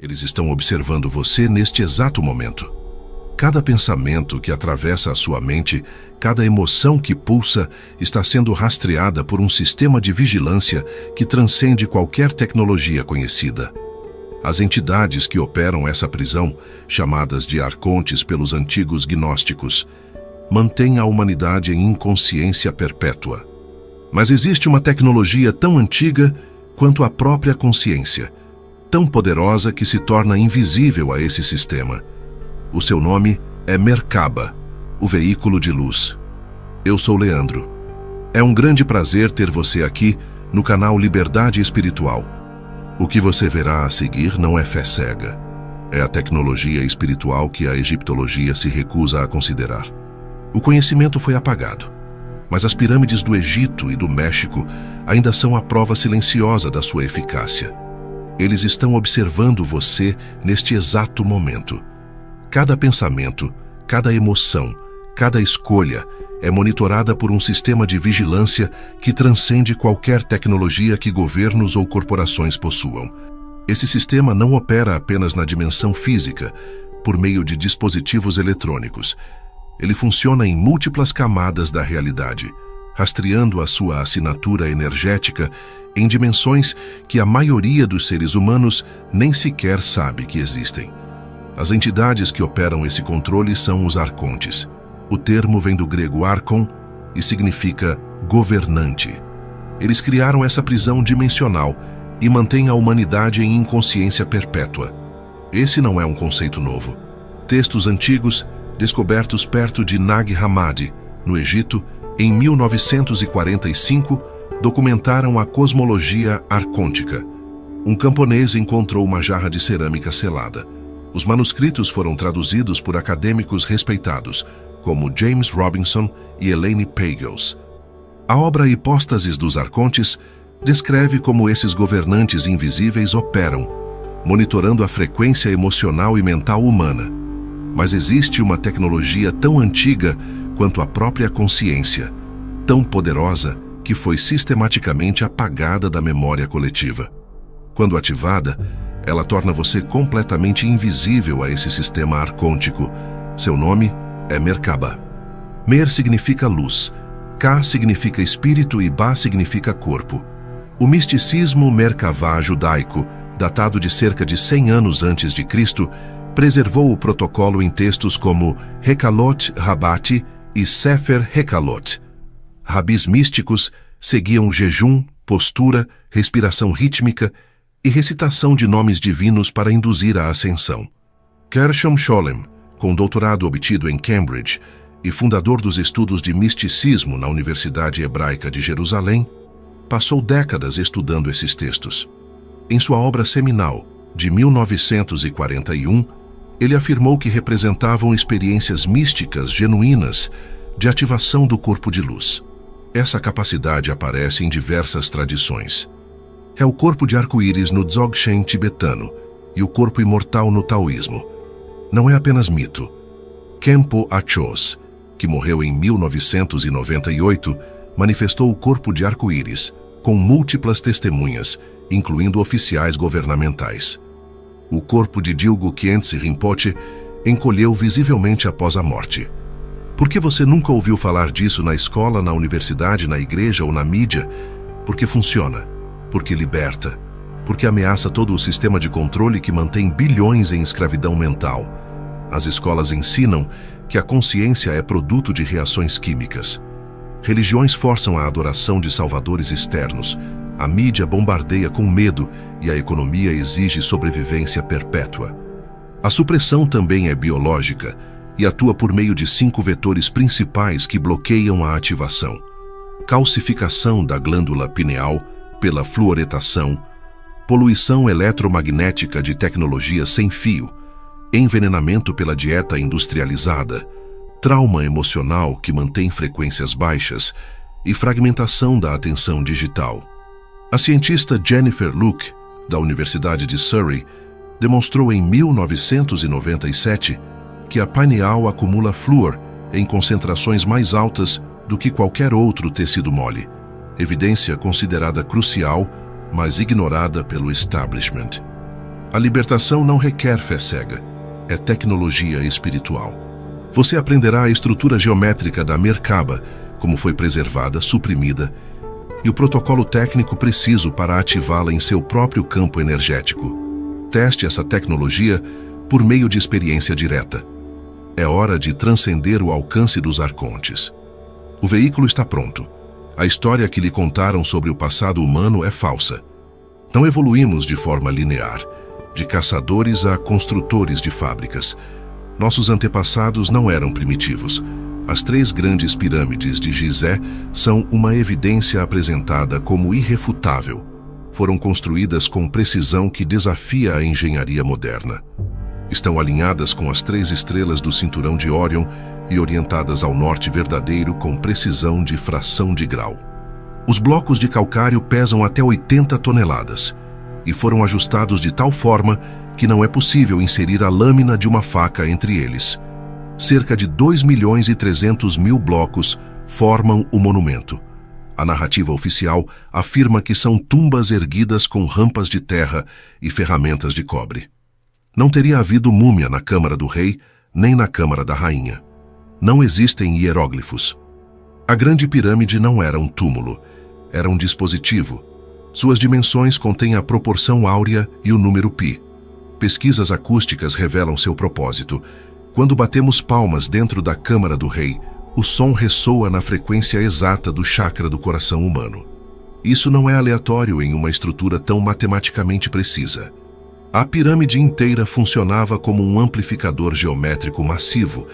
Eles estão observando você neste exato momento. Cada pensamento que atravessa a sua mente, cada emoção que pulsa, está sendo rastreada por um sistema de vigilância que transcende qualquer tecnologia conhecida. As entidades que operam essa prisão, chamadas de arcontes pelos antigos gnósticos, mantêm a humanidade em inconsciência perpétua. Mas existe uma tecnologia tão antiga quanto a própria consciência, tão poderosa que se torna invisível a esse sistema. O seu nome é Merkaba, o veículo de luz. Eu sou Leandro. É um grande prazer ter você aqui no canal Liberdade Espiritual. O que você verá a seguir não é fé cega. É a tecnologia espiritual que a egiptologia se recusa a considerar. O conhecimento foi apagado, mas as pirâmides do Egito e do México ainda são a prova silenciosa da sua eficácia. Eles estão observando você neste exato momento. Cada pensamento, cada emoção, cada escolha é monitorada por um sistema de vigilância que transcende qualquer tecnologia que governos ou corporações possuam. Esse sistema não opera apenas na dimensão física, por meio de dispositivos eletrônicos. Ele funciona em múltiplas camadas da realidade, rastreando a sua assinatura energética em dimensões que a maioria dos seres humanos nem sequer sabe que existem. As entidades que operam esse controle são os arcontes. O termo vem do grego archon e significa governante. Eles criaram essa prisão dimensional e mantêm a humanidade em inconsciência perpétua. Esse não é um conceito novo. Textos antigos, descobertos perto de Nag Hammadi, no Egito, em 1945, documentaram a cosmologia arcôntica. Um camponês encontrou uma jarra de cerâmica selada. Os manuscritos foram traduzidos por acadêmicos respeitados, como James Robinson e Elaine Pagels. A obra Hipóstases dos Arcontes descreve como esses governantes invisíveis operam, monitorando a frequência emocional e mental humana. Mas existe uma tecnologia tão antiga quanto a própria consciência, tão poderosa que foi sistematicamente apagada da memória coletiva. Quando ativada, ela torna você completamente invisível a esse sistema arcôntico. Seu nome é Merkaba. Mer significa luz, Ka significa espírito e Ba significa corpo. O misticismo Merkavá judaico, datado de cerca de 100 anos antes de Cristo, preservou o protocolo em textos como Hekalot Rabbati e Sefer Hekalot. Rabis místicos seguiam jejum, postura, respiração rítmica e recitação de nomes divinos para induzir a ascensão. Gershom Scholem, com doutorado obtido em Cambridge e fundador dos estudos de misticismo na Universidade Hebraica de Jerusalém, passou décadas estudando esses textos. Em sua obra seminal, de 1941, ele afirmou que representavam experiências místicas genuínas de ativação do corpo de luz. Essa capacidade aparece em diversas tradições. É o corpo de arco-íris no Dzogchen tibetano e o corpo imortal no taoísmo. Não é apenas mito. Khenpo Achos, que morreu em 1998, manifestou o corpo de arco-íris, com múltiplas testemunhas, incluindo oficiais governamentais. O corpo de Dilgo Khyentse Rinpoche encolheu visivelmente após a morte. Por que você nunca ouviu falar disso na escola, na universidade, na igreja ou na mídia? Porque funciona, porque liberta, porque ameaça todo o sistema de controle que mantém bilhões em escravidão mental. As escolas ensinam que a consciência é produto de reações químicas. Religiões forçam a adoração de salvadores externos, a mídia bombardeia com medo e a economia exige sobrevivência perpétua. A supressão também é biológica e atua por meio de 5 vetores principais que bloqueiam a ativação: calcificação da glândula pineal pela fluoretação, poluição eletromagnética de tecnologia sem fio, envenenamento pela dieta industrializada, trauma emocional que mantém frequências baixas e fragmentação da atenção digital. A cientista Jennifer Luke, da Universidade de Surrey, demonstrou em 1997 que a pineal acumula flúor em concentrações mais altas do que qualquer outro tecido mole, evidência considerada crucial, mas ignorada pelo establishment. A libertação não requer fé cega, é tecnologia espiritual. Você aprenderá a estrutura geométrica da Merkaba, como foi preservada, suprimida, e o protocolo técnico preciso para ativá-la em seu próprio campo energético. Teste essa tecnologia por meio de experiência direta. É hora de transcender o alcance dos arcontes. O veículo está pronto. A história que lhe contaram sobre o passado humano é falsa. Não evoluímos de forma linear, de caçadores a construtores de fábricas. Nossos antepassados não eram primitivos. As 3 grandes pirâmides de Gizé são uma evidência apresentada como irrefutável. Foram construídas com precisão que desafia a engenharia moderna. Estão alinhadas com as 3 estrelas do cinturão de Órion e orientadas ao norte verdadeiro com precisão de fração de grau. Os blocos de calcário pesam até 80 toneladas e foram ajustados de tal forma que não é possível inserir a lâmina de uma faca entre eles. Cerca de 2.300.000 blocos formam o monumento. A narrativa oficial afirma que são tumbas erguidas com rampas de terra e ferramentas de cobre. Não teria havido múmia na Câmara do Rei, nem na Câmara da Rainha. Não existem hieróglifos. A Grande Pirâmide não era um túmulo, era um dispositivo. Suas dimensões contêm a proporção áurea e o número π. Pesquisas acústicas revelam seu propósito. Quando batemos palmas dentro da Câmara do Rei, o som ressoa na frequência exata do chakra do coração humano. Isso não é aleatório em uma estrutura tão matematicamente precisa. A pirâmide inteira funcionava como um amplificador geométrico massivo,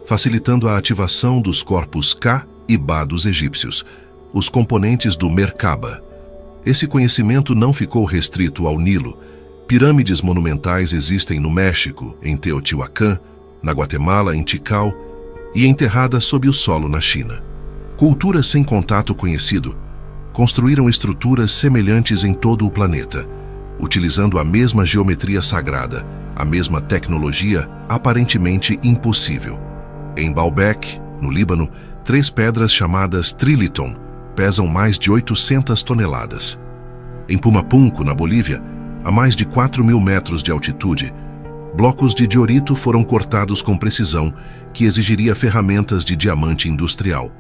facilitando a ativação dos corpos Ka e Ba dos egípcios, os componentes do Merkaba. Esse conhecimento não ficou restrito ao Nilo. Pirâmides monumentais existem no México, em Teotihuacan, na Guatemala, em Tikal, e enterradas sob o solo na China. Culturas sem contato conhecido construíram estruturas semelhantes em todo o planeta, utilizando a mesma geometria sagrada, a mesma tecnologia aparentemente impossível. Em Baalbek, no Líbano, 3 pedras chamadas Triliton pesam mais de 800 toneladas. Em Pumapunco, na Bolívia, a mais de 4.000 metros de altitude, blocos de diorito foram cortados com precisão que exigiria ferramentas de diamante industrial.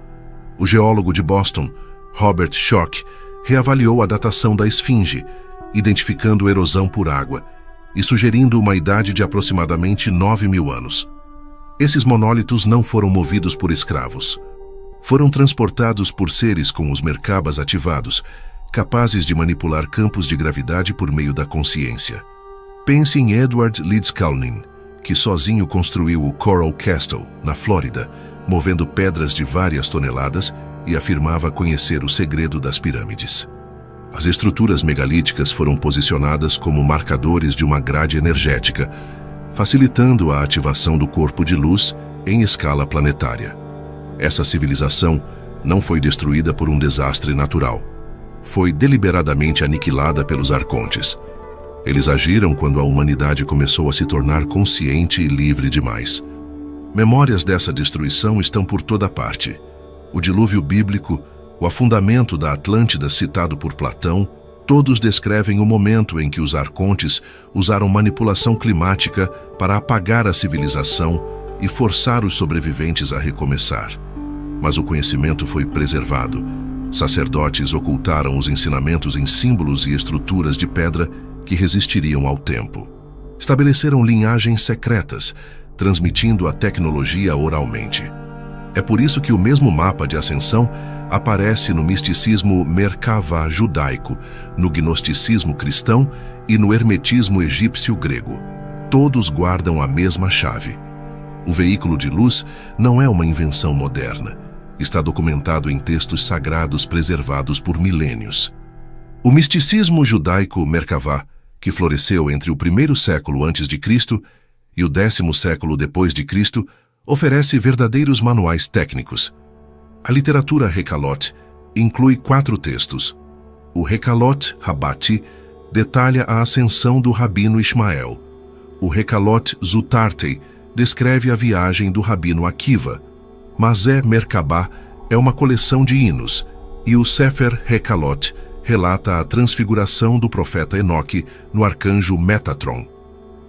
O geólogo de Boston, Robert Schoch, reavaliou a datação da esfinge, identificando erosão por água e sugerindo uma idade de aproximadamente 9.000 anos. Esses monólitos não foram movidos por escravos. Foram transportados por seres com os Merkabas ativados, capazes de manipular campos de gravidade por meio da consciência. Pense em Edward Leedskalnin, que sozinho construiu o Coral Castle, na Flórida, movendo pedras de várias toneladas e afirmava conhecer o segredo das pirâmides. As estruturas megalíticas foram posicionadas como marcadores de uma grade energética, facilitando a ativação do corpo de luz em escala planetária. Essa civilização não foi destruída por um desastre natural. Foi deliberadamente aniquilada pelos arcontes. Eles agiram quando a humanidade começou a se tornar consciente e livre demais. Memórias dessa destruição estão por toda parte. O dilúvio bíblico, o afundamento da Atlântida citado por Platão, todos descrevem o momento em que os arcontes usaram manipulação climática para apagar a civilização e forçar os sobreviventes a recomeçar. Mas o conhecimento foi preservado. Sacerdotes ocultaram os ensinamentos em símbolos e estruturas de pedra que resistiriam ao tempo. Estabeleceram linhagens secretas, transmitindo a tecnologia oralmente. É por isso que o mesmo mapa de ascensão aparece no misticismo Merkava judaico, no gnosticismo cristão e no hermetismo egípcio grego. Todos guardam a mesma chave. O veículo de luz não é uma invenção moderna. Está documentado em textos sagrados preservados por milênios. O misticismo judaico Merkavá, que floresceu entre o 1º século a.C. e o 10º século depois de Cristo, oferece verdadeiros manuais técnicos. A literatura Hekalot inclui 4 textos. O Hekalot Habati detalha a ascensão do rabino Ismael. O Hekalot Zutartei descreve a viagem do rabino Akiva. Mazé Merkabá é uma coleção de hinos, e o Sefer Hekalot relata a transfiguração do profeta Enoque no arcanjo Metatron.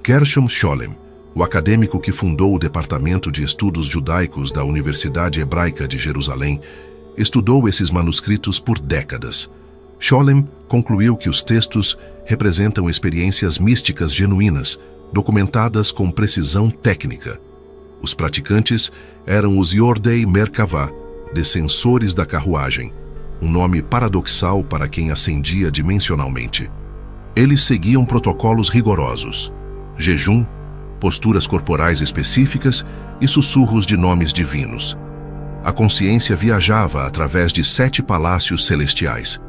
Gershom Scholem, o acadêmico que fundou o Departamento de Estudos Judaicos da Universidade Hebraica de Jerusalém, estudou esses manuscritos por décadas. Scholem concluiu que os textos representam experiências místicas genuínas, documentadas com precisão técnica. Os praticantes eram os Yordei Merkavah, descensores da carruagem, um nome paradoxal para quem ascendia dimensionalmente. Eles seguiam protocolos rigorosos: jejum, posturas corporais específicas e sussurros de nomes divinos. A consciência viajava através de 7 palácios celestiais.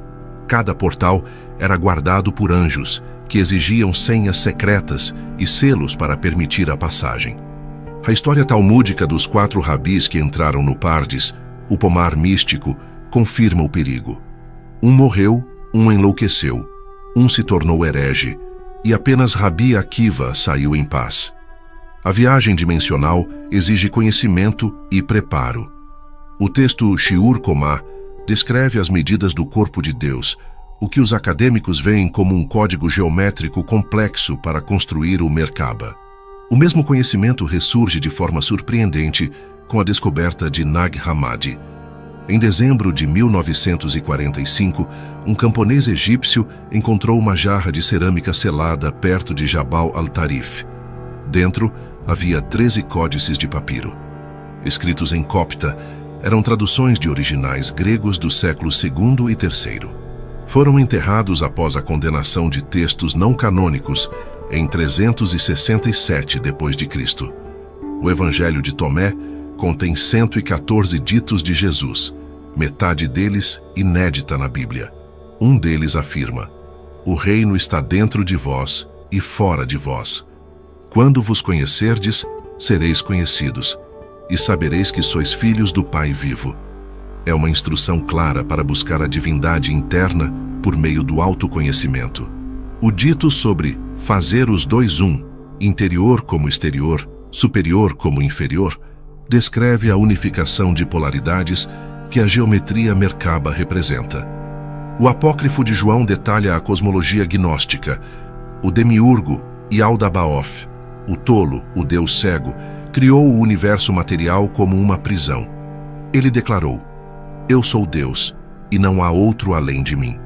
Cada portal era guardado por anjos, que exigiam senhas secretas e selos para permitir a passagem. A história talmúdica dos 4 rabis que entraram no Pardes, o pomar místico, confirma o perigo. Um morreu, um enlouqueceu, um se tornou herege, e apenas Rabi Akiva saiu em paz. A viagem dimensional exige conhecimento e preparo. O texto Shiur Komá descreve as medidas do corpo de Deus, o que os acadêmicos veem como um código geométrico complexo para construir o Merkaba. O mesmo conhecimento ressurge de forma surpreendente com a descoberta de Nag Hammadi. Em dezembro de 1945, um camponês egípcio encontrou uma jarra de cerâmica selada perto de Jabal al-Tarif. Dentro havia 13 códices de papiro. Escritos em copta, eram traduções de originais gregos do século II e III. Foram enterrados após a condenação de textos não canônicos em 367 d.C. O Evangelho de Tomé contém 114 ditos de Jesus, metade deles inédita na Bíblia. Um deles afirma: "O reino está dentro de vós e fora de vós. Quando vos conhecerdes, sereis conhecidos, e sabereis que sois filhos do Pai vivo." É uma instrução clara para buscar a divindade interna por meio do autoconhecimento. O dito sobre fazer os dois um, interior como exterior, superior como inferior, descreve a unificação de polaridades que a geometria Merkaba representa. O apócrifo de João detalha a cosmologia gnóstica. O demiurgo Yaldabaoth, o tolo, o Deus cego, criou o universo material como uma prisão. Ele declarou: "Eu sou Deus, e não há outro além de mim."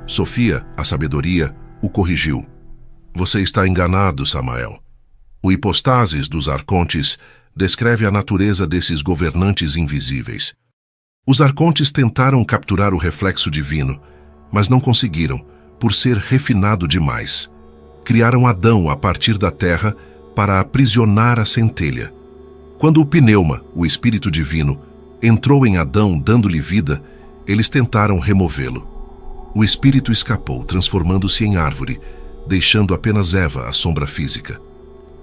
Sofia, a sabedoria, o corrigiu: "Você está enganado, Samael. O Hipostasis dos arcontes descreve a natureza desses governantes invisíveis. Os arcontes tentaram capturar o reflexo divino, mas não conseguiram, por ser refinado demais. Criaram Adão a partir da terra para aprisionar a centelha. Quando o pneuma, o espírito divino, entrou em Adão dando-lhe vida, eles tentaram removê-lo. O espírito escapou, transformando-se em árvore, deixando apenas Eva a sombra física.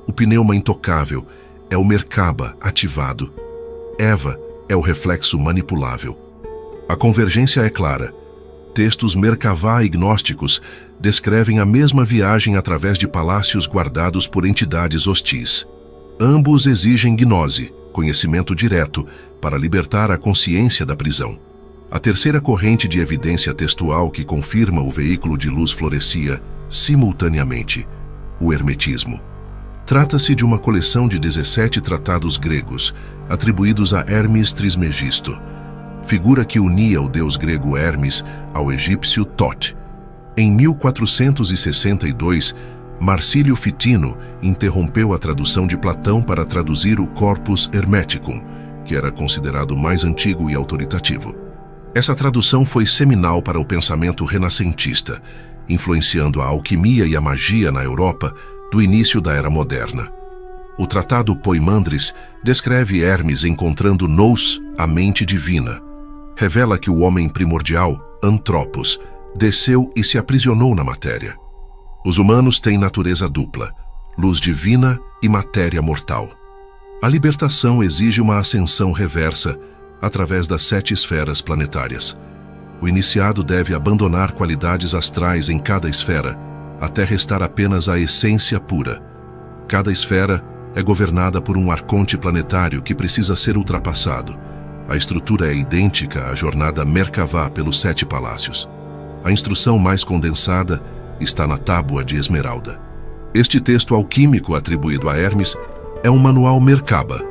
O pneuma intocável é o Merkaba ativado. Eva é o reflexo manipulável. A convergência é clara. Textos Merkavá e gnósticos descrevem a mesma viagem através de palácios guardados por entidades hostis. Ambos exigem gnose, conhecimento direto, para libertar a consciência da prisão. A terceira corrente de evidência textual que confirma o veículo de luz florescia simultaneamente: o hermetismo. Trata-se de uma coleção de 17 tratados gregos, atribuídos a Hermes Trismegisto, figura que unia o deus grego Hermes ao egípcio Thoth. Em 1462, Marcílio Fitino interrompeu a tradução de Platão para traduzir o Corpus Hermeticum, que era considerado mais antigo e autoritativo. Essa tradução foi seminal para o pensamento renascentista, influenciando a alquimia e a magia na Europa do início da Era Moderna. O tratado Poimandres descreve Hermes encontrando Nous, a mente divina. Revela que o homem primordial, Antropos, desceu e se aprisionou na matéria. Os humanos têm natureza dupla, luz divina e matéria mortal. A libertação exige uma ascensão reversa através das 7 esferas planetárias. O iniciado deve abandonar qualidades astrais em cada esfera, até restar apenas a essência pura. Cada esfera é governada por um arconte planetário que precisa ser ultrapassado. A estrutura é idêntica à jornada Merkavá pelos 7 palácios. A instrução mais condensada está na Tábua de Esmeralda. Este texto alquímico atribuído a Hermes é um manual Merkaba.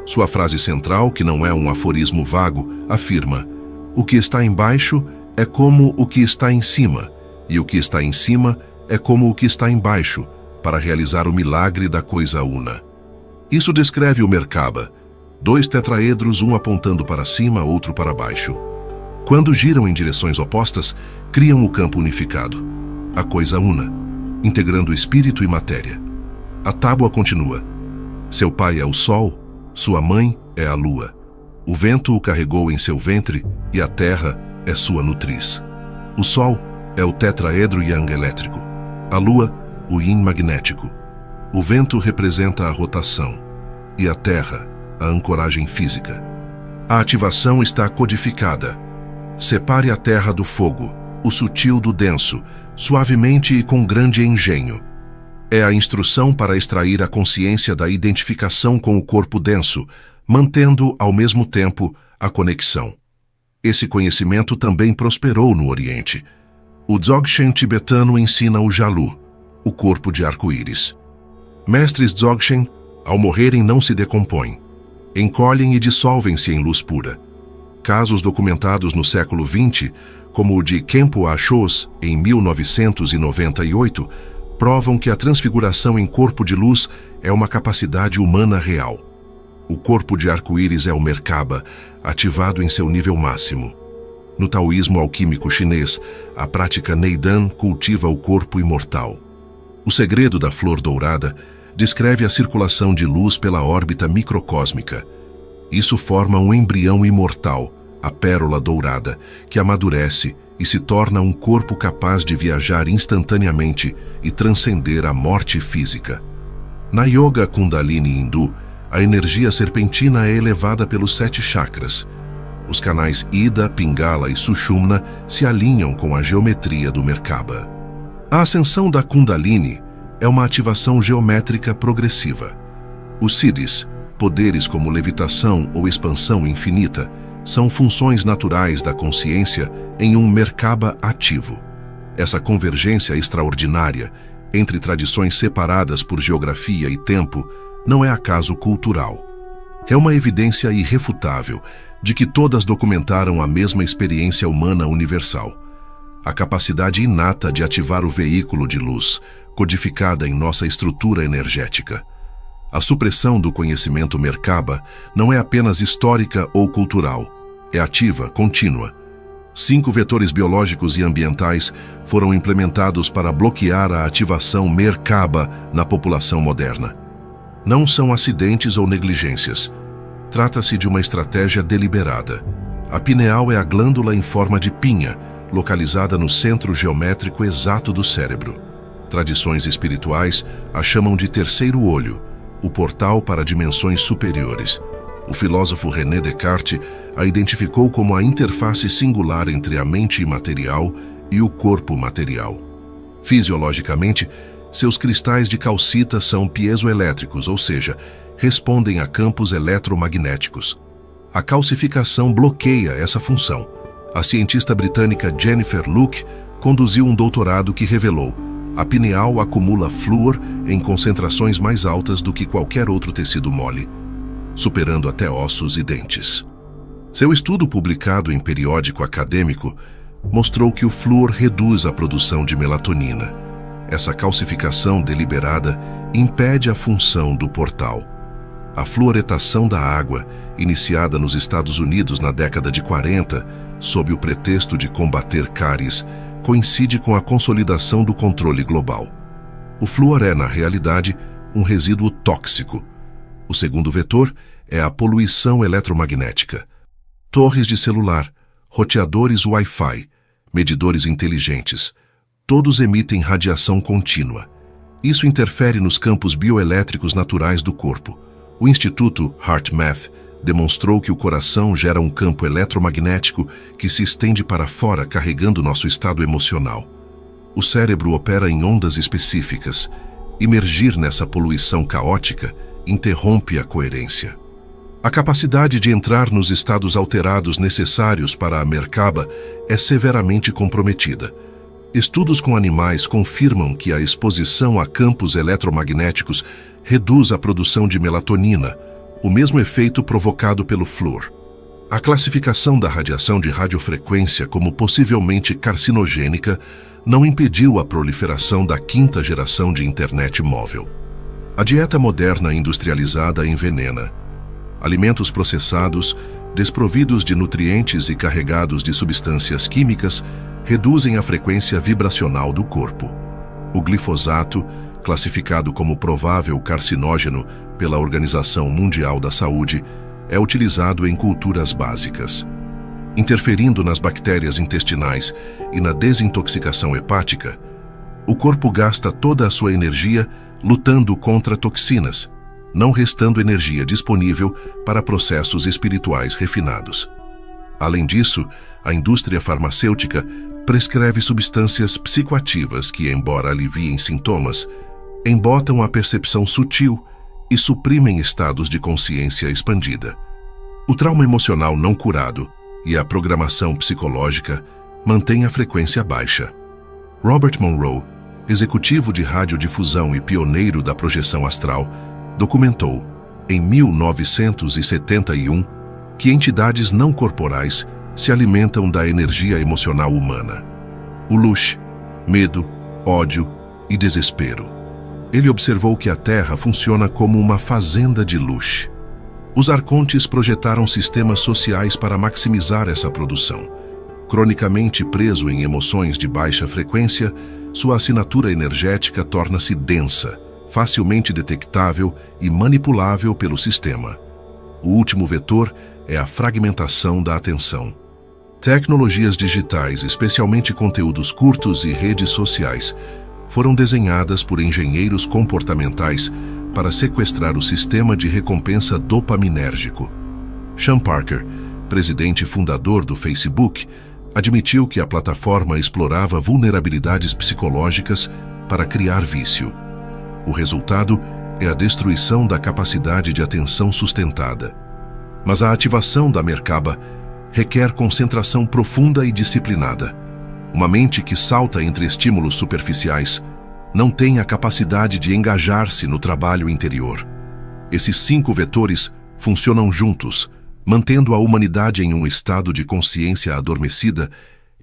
Sua frase central, que não é um aforismo vago, afirma: o que está embaixo é como o que está em cima, e o que está em cima é como o que está embaixo, para realizar o milagre da coisa una. Isso descreve o Merkaba, 2 tetraedros, um apontando para cima, outro para baixo. Quando giram em direções opostas, criam o campo unificado, a coisa una, integrando espírito e matéria. A tábua continua: seu pai é o sol, sua mãe é a lua. O vento o carregou em seu ventre e a terra é sua nutriz. O sol é o tetraedro yang elétrico, a lua, o yin magnético. O vento representa a rotação e a terra, a ancoragem física. A ativação está codificada. Separe a terra do fogo, o sutil do denso, suavemente e com grande engenho. É a instrução para extrair a consciência da identificação com o corpo denso, mantendo, ao mesmo tempo, a conexão. Esse conhecimento também prosperou no Oriente. O Dzogchen tibetano ensina o Jalu, o corpo de arco-íris. Mestres Dzogchen, ao morrerem, não se decompõem. Encolhem e dissolvem-se em luz pura. Casos documentados no século XX, como o de Khenpo Achos, em 1998, provam que a transfiguração em corpo de luz é uma capacidade humana real. O corpo de arco-íris é o Merkaba, ativado em seu nível máximo. No taoísmo alquímico chinês, a prática Neidan cultiva o corpo imortal. O segredo da flor dourada descreve a circulação de luz pela órbita microcósmica. Isso forma um embrião imortal, a pérola dourada, que amadurece e se torna um corpo capaz de viajar instantaneamente e transcender a morte física. Na Yoga Kundalini hindu, a energia serpentina é elevada pelos 7 chakras. Os canais Ida, Pingala e Sushumna se alinham com a geometria do Merkaba. A ascensão da Kundalini é uma ativação geométrica progressiva. Os siddhis, poderes como levitação ou expansão infinita, são funções naturais da consciência em um Merkaba ativo. Essa convergência extraordinária entre tradições separadas por geografia e tempo não é acaso cultural. É uma evidência irrefutável de que todas documentaram a mesma experiência humana universal. A capacidade inata de ativar o veículo de luz, codificada em nossa estrutura energética. A supressão do conhecimento Merkaba não é apenas histórica ou cultural, é ativa, contínua. 5 vetores biológicos e ambientais foram implementados para bloquear a ativação Merkaba na população moderna. Não são acidentes ou negligências. Trata-se de uma estratégia deliberada. A pineal é a glândula em forma de pinha, localizada no centro geométrico exato do cérebro. Tradições espirituais a chamam de terceiro olho, o portal para dimensões superiores. O filósofo René Descartes a identificou como a interface singular entre a mente imaterial e o corpo material. Fisiologicamente, seus cristais de calcita são piezoelétricos, ou seja, respondem a campos eletromagnéticos. A calcificação bloqueia essa função. A cientista britânica Jennifer Luke conduziu um doutorado que revelou: a pineal acumula flúor em concentrações mais altas do que qualquer outro tecido mole, superando até ossos e dentes. Seu estudo, publicado em periódico acadêmico, mostrou que o flúor reduz a produção de melatonina. Essa calcificação deliberada impede a função do portal. A fluoretação da água, iniciada nos Estados Unidos na década de 40, sob o pretexto de combater cáries, coincide com a consolidação do controle global. O flúor é, na realidade, um resíduo tóxico. O segundo vetor é a poluição eletromagnética. Torres de celular, roteadores Wi-Fi, medidores inteligentes, todos emitem radiação contínua. Isso interfere nos campos bioelétricos naturais do corpo. O Instituto HeartMath demonstrou que o coração gera um campo eletromagnético que se estende para fora, carregando nosso estado emocional. O cérebro opera em ondas específicas. Imergir nessa poluição caótica interrompe a coerência. A capacidade de entrar nos estados alterados necessários para a Merkaba é severamente comprometida. Estudos com animais confirmam que a exposição a campos eletromagnéticos reduz a produção de melatonina, o mesmo efeito provocado pelo flúor. A classificação da radiação de radiofrequência como possivelmente carcinogênica não impediu a proliferação da quinta geração de internet móvel. A dieta moderna industrializada envenena. Alimentos processados, desprovidos de nutrientes e carregados de substâncias químicas, reduzem a frequência vibracional do corpo. O glifosato, classificado como provável carcinógeno pela Organização Mundial da Saúde, é utilizado em culturas básicas. Interferindo nas bactérias intestinais e na desintoxicação hepática, o corpo gasta toda a sua energia lutando contra toxinas, não restando energia disponível para processos espirituais refinados. Além disso, a indústria farmacêutica prescreve substâncias psicoativas que, embora aliviem sintomas, embotam a percepção sutil e suprimem estados de consciência expandida. O trauma emocional não curado e a programação psicológica mantêm a frequência baixa. Robert Monroe, executivo de radiodifusão e pioneiro da projeção astral, documentou, em 1971, que entidades não corporais se alimentam da energia emocional humana. O luxo, medo, ódio e desespero. Ele observou que a Terra funciona como uma fazenda de luxo. Os arcontes projetaram sistemas sociais para maximizar essa produção. Cronicamente preso em emoções de baixa frequência, sua assinatura energética torna-se densa, facilmente detectável e manipulável pelo sistema. O último vetor é a fragmentação da atenção. Tecnologias digitais, especialmente conteúdos curtos e redes sociais, foram desenhadas por engenheiros comportamentais para sequestrar o sistema de recompensa dopaminérgico. Sean Parker, presidente fundador do Facebook, admitiu que a plataforma explorava vulnerabilidades psicológicas para criar vício. O resultado é a destruição da capacidade de atenção sustentada. Mas a ativação da Merkaba requer concentração profunda e disciplinada. Uma mente que salta entre estímulos superficiais não tem a capacidade de engajar-se no trabalho interior. Esses 5 vetores funcionam juntos, mantendo a humanidade em um estado de consciência adormecida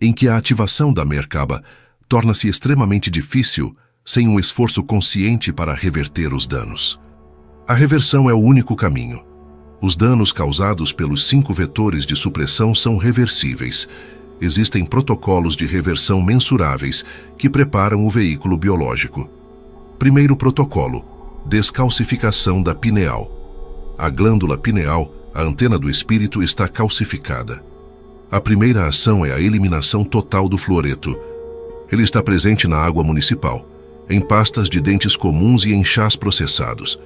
em que a ativação da Merkaba torna-se extremamente difícil sem um esforço consciente para reverter os danos. A reversão é o único caminho. Os danos causados pelos 5 vetores de supressão são reversíveis. Existem protocolos de reversão mensuráveis que preparam o veículo biológico. Primeiro protocolo: descalcificação da pineal. A glândula pineal, a antena do espírito, está calcificada. A primeira ação é a eliminação total do fluoreto. Ele está presente na água municipal, em pastas de dentes comuns e em chás processados.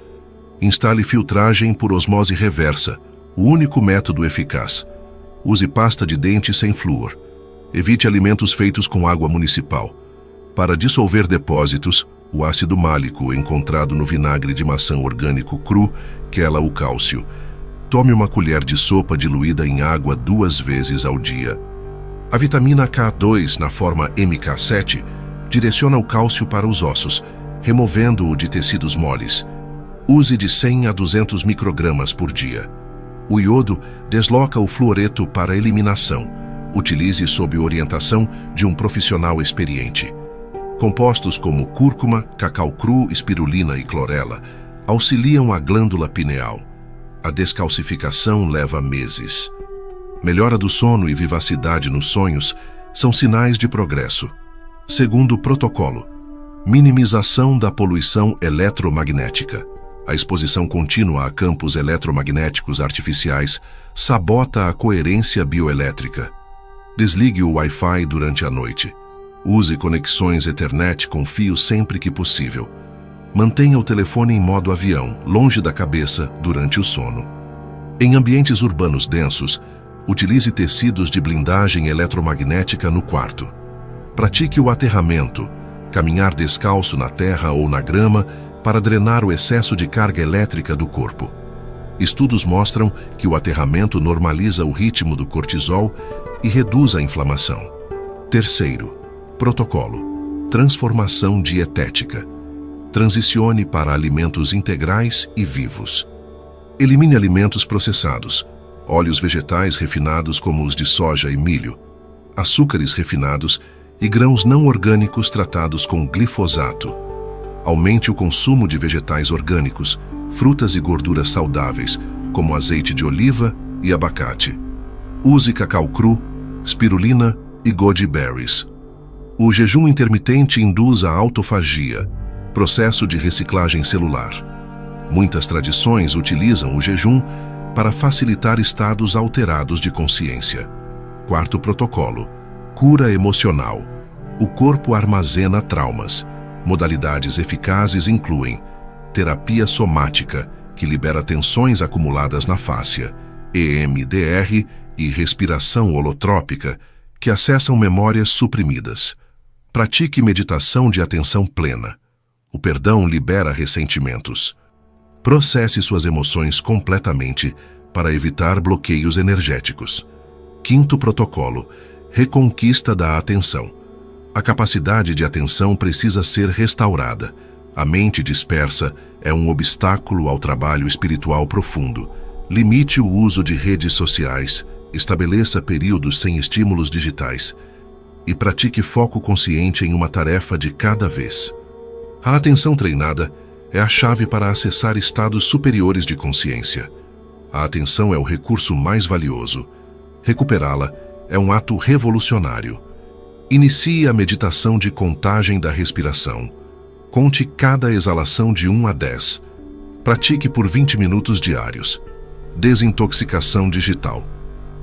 Instale filtragem por osmose reversa, o único método eficaz. Use pasta de dente sem flúor. Evite alimentos feitos com água municipal. Para dissolver depósitos, o ácido málico encontrado no vinagre de maçã orgânico cru quela o cálcio. Tome uma colher de sopa diluída em água 2 vezes ao dia. A vitamina K2, na forma MK7, direciona o cálcio para os ossos, removendo-o de tecidos moles. Use de 100 a 200 microgramas por dia. O iodo desloca o fluoreto para eliminação. Utilize sob orientação de um profissional experiente. Compostos como cúrcuma, cacau cru, espirulina e clorela auxiliam a glândula pineal. A descalcificação leva meses. Melhora do sono e vivacidade nos sonhos são sinais de progresso. Segundo protocolo: minimização da poluição eletromagnética. A exposição contínua a campos eletromagnéticos artificiais sabota a coerência bioelétrica. Desligue o Wi-Fi durante a noite. Use conexões Ethernet com fio sempre que possível. Mantenha o telefone em modo avião, longe da cabeça, durante o sono. Em ambientes urbanos densos, utilize tecidos de blindagem eletromagnética no quarto. Pratique o aterramento, caminhar descalço na terra ou na grama para drenar o excesso de carga elétrica do corpo. Estudos mostram que o aterramento normaliza o ritmo do cortisol e reduz a inflamação. Terceiro, protocolo: transformação dietética. Transicione para alimentos integrais e vivos. Elimine alimentos processados, óleos vegetais refinados como os de soja e milho, açúcares refinados e grãos não orgânicos tratados com glifosato. Aumente o consumo de vegetais orgânicos, frutas e gorduras saudáveis, como azeite de oliva e abacate. Use cacau cru, spirulina e goji berries. O jejum intermitente induz a autofagia, processo de reciclagem celular. Muitas tradições utilizam o jejum para facilitar estados alterados de consciência. Quarto protocolo: cura emocional. O corpo armazena traumas. Modalidades eficazes incluem terapia somática, que libera tensões acumuladas na fáscia, EMDR e respiração holotrópica, que acessam memórias suprimidas. Pratique meditação de atenção plena. O perdão libera ressentimentos. Processe suas emoções completamente para evitar bloqueios energéticos. Quinto protocolo: reconquista da atenção. A capacidade de atenção precisa ser restaurada. A mente dispersa é um obstáculo ao trabalho espiritual profundo. Limite o uso de redes sociais, estabeleça períodos sem estímulos digitais e pratique foco consciente em uma tarefa de cada vez. A atenção treinada é a chave para acessar estados superiores de consciência. A atenção é o recurso mais valioso. Recuperá-la é um ato revolucionário. Inicie a meditação de contagem da respiração. Conte cada exalação de 1 a 10. Pratique por 20 minutos diários. Desintoxicação digital.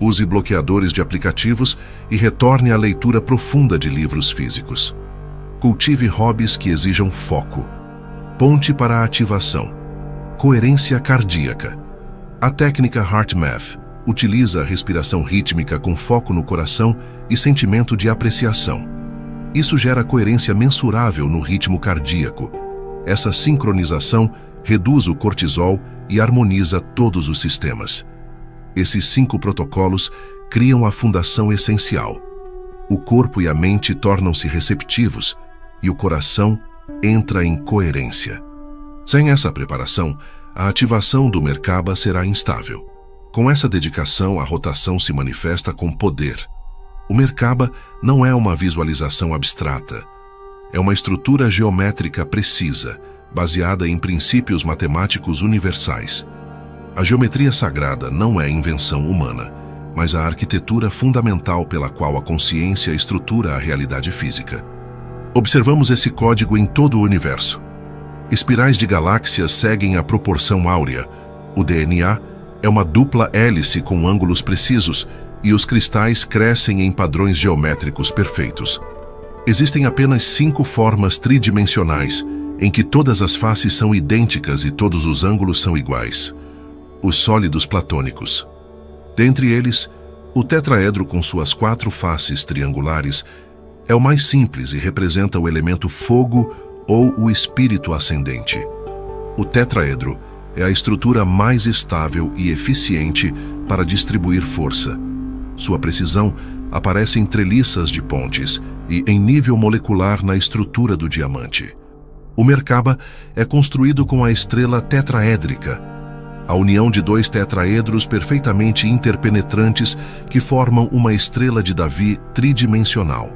Use bloqueadores de aplicativos e retorne à leitura profunda de livros físicos. Cultive hobbies que exijam foco. Ponte para a ativação. Coerência cardíaca. A técnica HeartMath utiliza a respiração rítmica com foco no coração e sentimento de apreciação. Isso gera coerência mensurável no ritmo cardíaco. Essa sincronização reduz o cortisol e harmoniza todos os sistemas. Esses 5 protocolos criam a fundação essencial. O corpo e a mente tornam-se receptivos e o coração entra em coerência. Sem essa preparação, a ativação do Merkaba será instável. Com essa dedicação, a rotação se manifesta com poder. O Merkaba não é uma visualização abstrata. É uma estrutura geométrica precisa, baseada em princípios matemáticos universais. A geometria sagrada não é invenção humana, mas a arquitetura fundamental pela qual a consciência estrutura a realidade física. Observamos esse código em todo o universo. Espirais de galáxias seguem a proporção áurea. O DNA é uma dupla hélice com ângulos precisos e os cristais crescem em padrões geométricos perfeitos. Existem apenas 5 formas tridimensionais em que todas as faces são idênticas e todos os ângulos são iguais. Os sólidos platônicos. Dentre eles, o tetraedro com suas 4 faces triangulares é o mais simples e representa o elemento fogo ou o espírito ascendente. O tetraedro é a estrutura mais estável e eficiente para distribuir força. Sua precisão aparece em treliças de pontes e em nível molecular na estrutura do diamante. O Merkaba é construído com a estrela tetraédrica, a união de 2 tetraedros perfeitamente interpenetrantes que formam uma estrela de Davi tridimensional.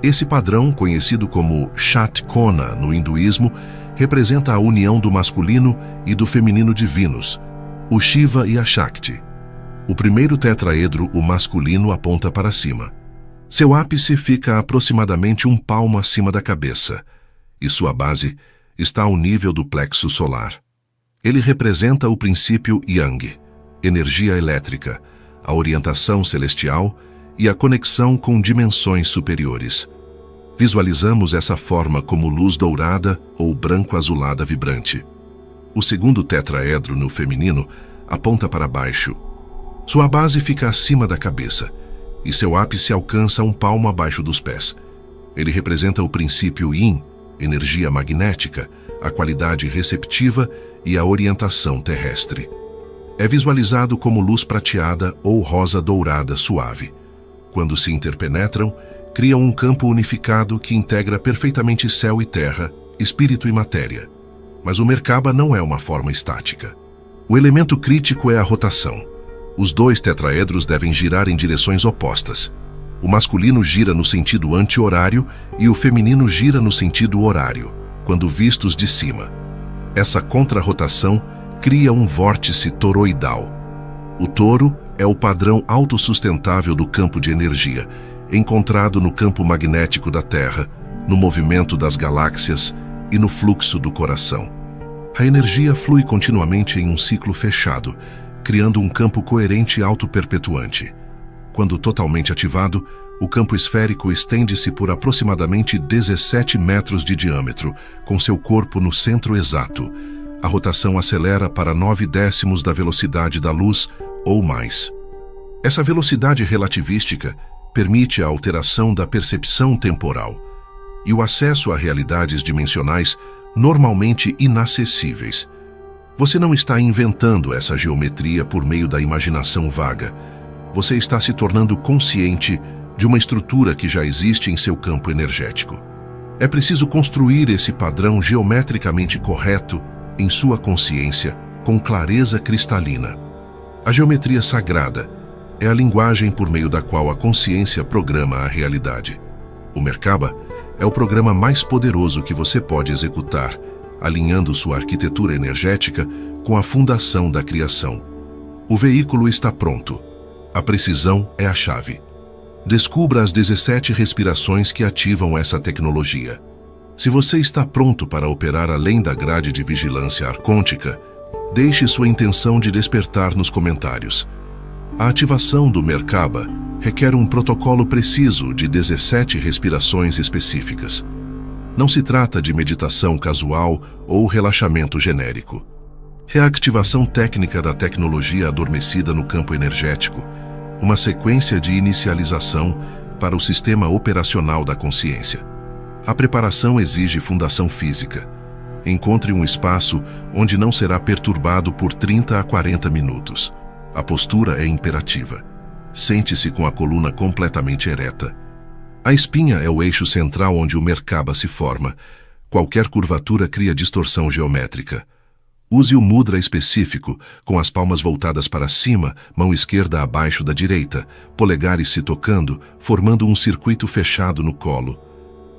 Esse padrão, conhecido como Shatkona no hinduísmo, representa a união do masculino e do feminino divinos, o Shiva e a Shakti. O primeiro tetraedro, o masculino, aponta para cima. Seu ápice fica aproximadamente 1 palmo acima da cabeça, e sua base está ao nível do plexo solar. Ele representa o princípio Yang, energia elétrica, a orientação celestial e a conexão com dimensões superiores. Visualizamos essa forma como luz dourada ou branco-azulada vibrante. O segundo tetraedro no feminino aponta para baixo. Sua base fica acima da cabeça e seu ápice alcança 1 palmo abaixo dos pés. Ele representa o princípio Yin, energia magnética, a qualidade receptiva e a orientação terrestre. É visualizado como luz prateada ou rosa dourada suave. Quando se interpenetram, criam um campo unificado que integra perfeitamente céu e terra, espírito e matéria. Mas o Merkaba não é uma forma estática. O elemento crítico é a rotação. Os dois tetraedros devem girar em direções opostas. O masculino gira no sentido anti-horário e o feminino gira no sentido horário, quando vistos de cima. Essa contrarrotação cria um vórtice toroidal. O touro é o padrão autossustentável do campo de energia, encontrado no campo magnético da Terra, no movimento das galáxias e no fluxo do coração. A energia flui continuamente em um ciclo fechado, criando um campo coerente e autoperpetuante. Quando totalmente ativado, o campo esférico estende-se por aproximadamente 17 metros de diâmetro, com seu corpo no centro exato. A rotação acelera para 9/10 da velocidade da luz ou mais. Essa velocidade relativística permite a alteração da percepção temporal e o acesso a realidades dimensionais normalmente inacessíveis. Você não está inventando essa geometria por meio da imaginação vaga. Você está se tornando consciente de uma estrutura que já existe em seu campo energético. É preciso construir esse padrão geometricamente correto em sua consciência com clareza cristalina. A geometria sagrada é a linguagem por meio da qual a consciência programa a realidade. O Merkaba é o programa mais poderoso que você pode executar, alinhando sua arquitetura energética com a fundação da criação. O veículo está pronto. A precisão é a chave. Descubra as 17 respirações que ativam essa tecnologia. Se você está pronto para operar além da grade de vigilância arcôntica, deixe sua intenção de despertar nos comentários. A ativação do Merkaba requer um protocolo preciso de 17 respirações específicas. Não se trata de meditação casual ou relaxamento genérico. É a ativação técnica da tecnologia adormecida no campo energético, uma sequência de inicialização para o sistema operacional da consciência. A preparação exige fundação física. Encontre um espaço onde não será perturbado por 30 a 40 minutos. A postura é imperativa. Sente-se com a coluna completamente ereta. A espinha é o eixo central onde o Merkaba se forma. Qualquer curvatura cria distorção geométrica. Use o mudra específico, com as palmas voltadas para cima, mão esquerda abaixo da direita, polegares se tocando, formando um circuito fechado no colo.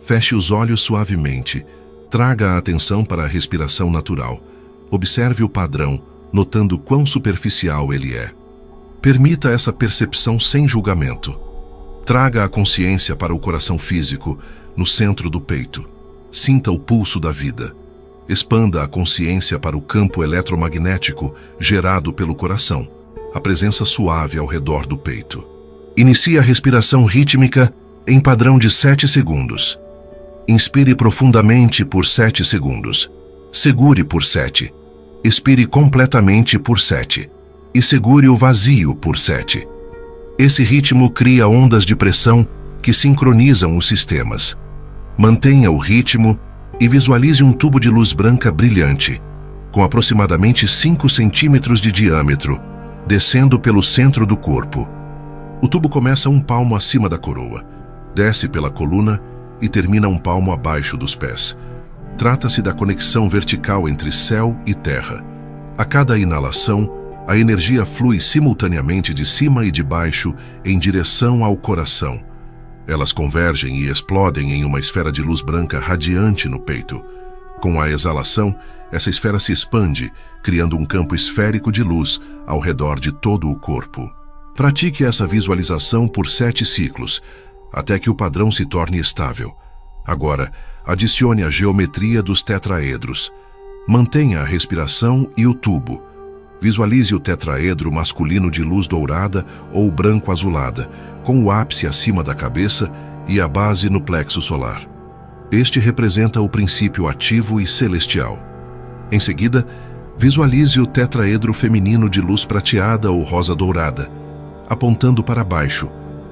Feche os olhos suavemente. Traga a atenção para a respiração natural. Observe o padrão, notando quão superficial ele é. Permita essa percepção sem julgamento. Traga a consciência para o coração físico, no centro do peito. Sinta o pulso da vida. Expanda a consciência para o campo eletromagnético gerado pelo coração, a presença suave ao redor do peito. Inicie a respiração rítmica em padrão de 7 segundos. Inspire profundamente por 7 segundos. Segure por 7. Expire completamente por 7. E segure o vazio por 7. Esse ritmo cria ondas de pressão que sincronizam os sistemas. Mantenha o ritmo e visualize um tubo de luz branca brilhante, com aproximadamente 5 centímetros de diâmetro, descendo pelo centro do corpo. O tubo começa 1 palmo acima da coroa, desce pela coluna e termina 1 palmo abaixo dos pés. Trata-se da conexão vertical entre céu e terra. A cada inalação, a energia flui simultaneamente de cima e de baixo em direção ao coração. Elas convergem e explodem em uma esfera de luz branca radiante no peito. Com a exalação, essa esfera se expande, criando um campo esférico de luz ao redor de todo o corpo. Pratique essa visualização por 7 ciclos, até que o padrão se torne estável. Agora, adicione a geometria dos tetraedros. Mantenha a respiração e o tubo. Visualize o tetraedro masculino de luz dourada ou branco-azulada, com o ápice acima da cabeça e a base no plexo solar. Este representa o princípio ativo e celestial. Em seguida, visualize o tetraedro feminino de luz prateada ou rosa dourada, apontando para baixo,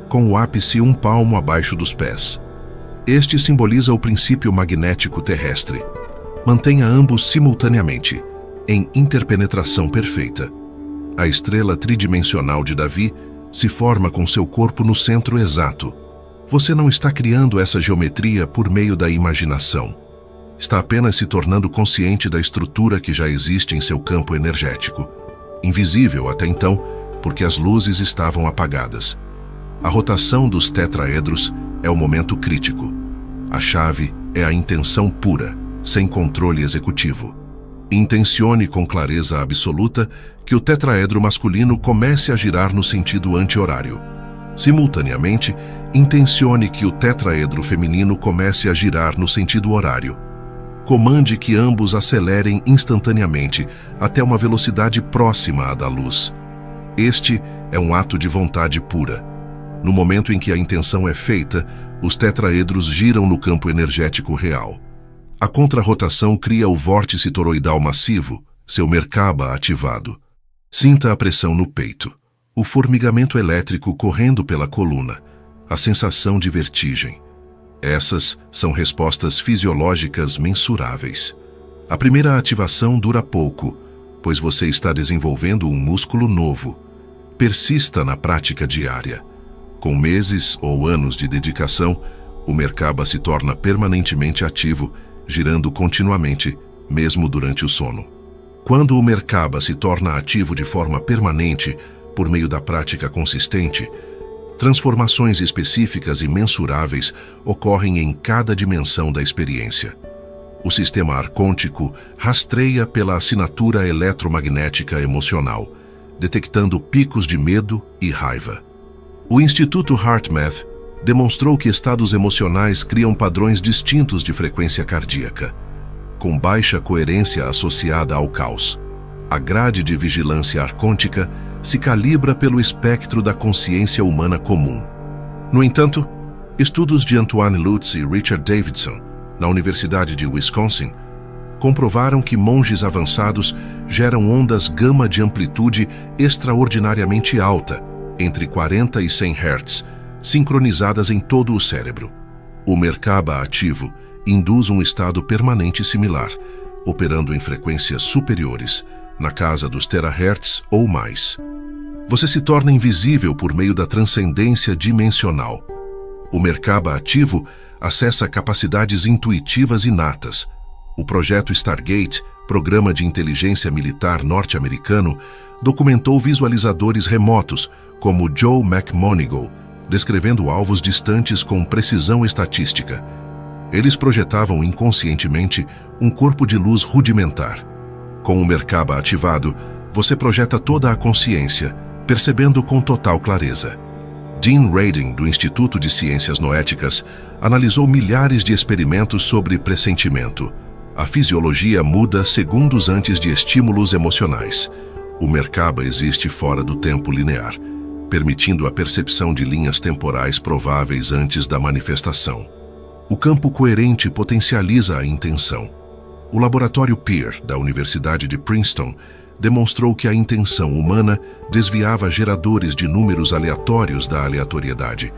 com o ápice 1 palmo abaixo dos pés. Este simboliza o princípio magnético terrestre. Mantenha ambos simultaneamente, em interpenetração perfeita. A estrela tridimensional de Davi se forma com seu corpo no centro exato. Você não está criando essa geometria por meio da imaginação. Está apenas se tornando consciente da estrutura que já existe em seu campo energético. Invisível até então, porque as luzes estavam apagadas. A rotação dos tetraedros é o momento crítico. A chave é a intenção pura, sem controle executivo. Intencione com clareza absoluta que o tetraedro masculino comece a girar no sentido anti-horário. Simultaneamente, intencione que o tetraedro feminino comece a girar no sentido horário. Comande que ambos acelerem instantaneamente até uma velocidade próxima à da luz. Este é um ato de vontade pura. No momento em que a intenção é feita, os tetraedros giram no campo energético real. A contrarrotação cria o vórtice toroidal massivo, seu Merkaba ativado. Sinta a pressão no peito, o formigamento elétrico correndo pela coluna, a sensação de vertigem. Essas são respostas fisiológicas mensuráveis. A primeira ativação dura pouco, pois você está desenvolvendo um músculo novo. Persista na prática diária. Com meses ou anos de dedicação, o Merkaba se torna permanentemente ativo, girando continuamente, mesmo durante o sono. Quando o Merkaba se torna ativo de forma permanente, por meio da prática consistente, transformações específicas e mensuráveis ocorrem em cada dimensão da experiência. O sistema arcôntico rastreia pela assinatura eletromagnética emocional, detectando picos de medo e raiva. O Instituto HeartMath demonstrou que estados emocionais criam padrões distintos de frequência cardíaca, com baixa coerência associada ao caos. A grade de vigilância arcôntica se calibra pelo espectro da consciência humana comum. No entanto, estudos de Antoine Lutz e Richard Davidson, na Universidade de Wisconsin, comprovaram que monges avançados geram ondas gama de amplitude extraordinariamente alta, entre 40 e 100 Hz, sincronizadas em todo o cérebro. O Merkaba ativo induz um estado permanente similar, operando em frequências superiores, na casa dos terahertz ou mais. Você se torna invisível por meio da transcendência dimensional. O Merkaba ativo acessa capacidades intuitivas inatas. O projeto Stargate, programa de inteligência militar norte-americano, documentou visualizadores remotos, como Joe McMoneagle, descrevendo alvos distantes com precisão estatística. Eles projetavam inconscientemente um corpo de luz rudimentar. Com o Merkaba ativado, você projeta toda a consciência, percebendo com total clareza. Dean Radin, do Instituto de Ciências Noéticas, analisou milhares de experimentos sobre pressentimento. A fisiologia muda segundos antes de estímulos emocionais. O Merkaba existe fora do tempo linear, permitindo a percepção de linhas temporais prováveis antes da manifestação. O campo coerente potencializa a intenção. O laboratório Peer, da Universidade de Princeton, demonstrou que a intenção humana desviava geradores de números aleatórios da aleatoriedade.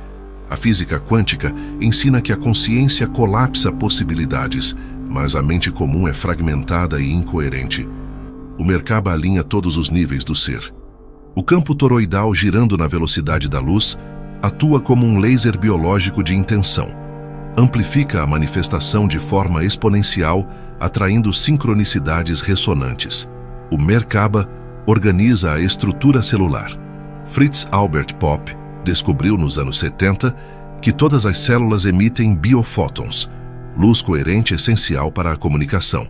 A física quântica ensina que a consciência colapsa possibilidades, mas a mente comum é fragmentada e incoerente. O Merkaba alinha todos os níveis do ser. O campo toroidal, girando na velocidade da luz, atua como um laser biológico de intenção. Amplifica a manifestação de forma exponencial, atraindo sincronicidades ressonantes. O Merkaba organiza a estrutura celular. Fritz Albert Popp descobriu nos anos 70 que todas as células emitem biofótons, luz coerente essencial para a comunicação.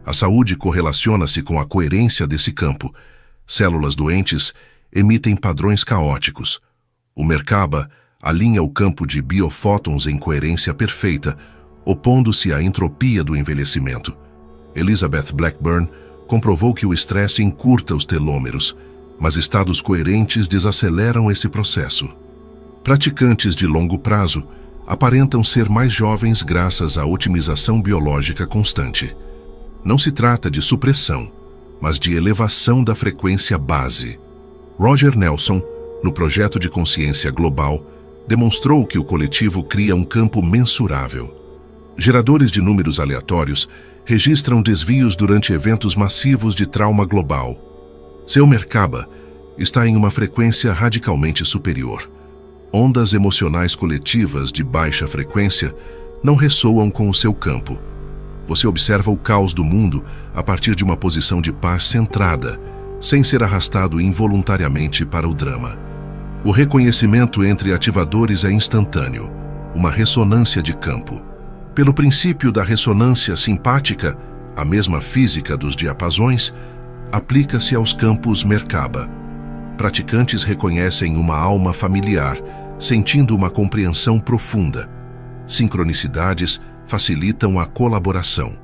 A saúde correlaciona-se com a coerência desse campo. Células doentes emitem padrões caóticos. O Merkaba alinha o campo de biofótons em coerência perfeita, opondo-se à entropia do envelhecimento. Elizabeth Blackburn comprovou que o estresse encurta os telômeros, mas estados coerentes desaceleram esse processo. Praticantes de longo prazo aparentam ser mais jovens graças à otimização biológica constante. Não se trata de supressão, mas de elevação da frequência base. Roger Nelson, no projeto de consciência global, demonstrou que o coletivo cria um campo mensurável. Geradores de números aleatórios registram desvios durante eventos massivos de trauma global. Seu Merkaba está em uma frequência radicalmente superior. Ondas emocionais coletivas de baixa frequência não ressoam com o seu campo. Você observa o caos do mundo a partir de uma posição de paz centrada, sem ser arrastado involuntariamente para o drama. O reconhecimento entre ativadores é instantâneo, uma ressonância de campo. Pelo princípio da ressonância simpática, a mesma física dos diapasões, aplica-se aos campos Merkaba. Praticantes reconhecem uma alma familiar, sentindo uma compreensão profunda. Sincronicidades facilitam a colaboração.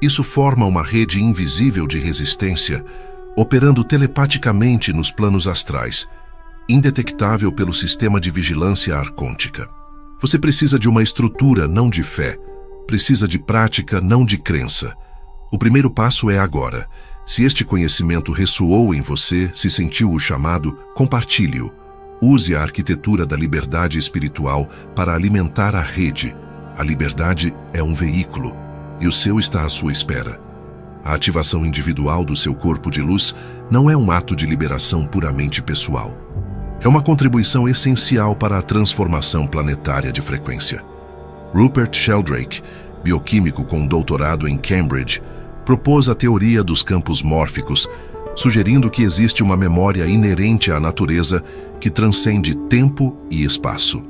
Isso forma uma rede invisível de resistência, operando telepaticamente nos planos astrais, indetectável pelo sistema de vigilância arcôntica. Você precisa de uma estrutura, não de fé. Precisa de prática, não de crença. O primeiro passo é agora. Se este conhecimento ressoou em você, se sentiu o chamado, compartilhe-o. Use a arquitetura da liberdade espiritual para alimentar a rede. A liberdade é um veículo, e o seu está à sua espera. A ativação individual do seu corpo de luz não é um ato de liberação puramente pessoal. É uma contribuição essencial para a transformação planetária de frequência. Rupert Sheldrake, bioquímico com doutorado em Cambridge, propôs a teoria dos campos mórficos, sugerindo que existe uma memória inerente à natureza que transcende tempo e espaço.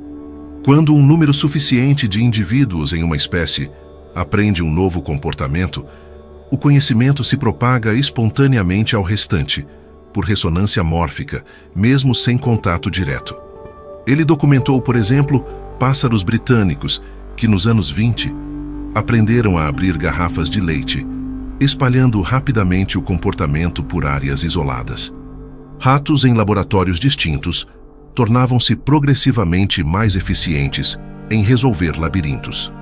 Quando um número suficiente de indivíduos em uma espécie aprende um novo comportamento, o conhecimento se propaga espontaneamente ao restante, por ressonância mórfica, mesmo sem contato direto. Ele documentou, por exemplo, pássaros britânicos que, nos anos 20, aprenderam a abrir garrafas de leite, espalhando rapidamente o comportamento por áreas isoladas. Ratos em laboratórios distintos tornavam-se progressivamente mais eficientes em resolver labirintos.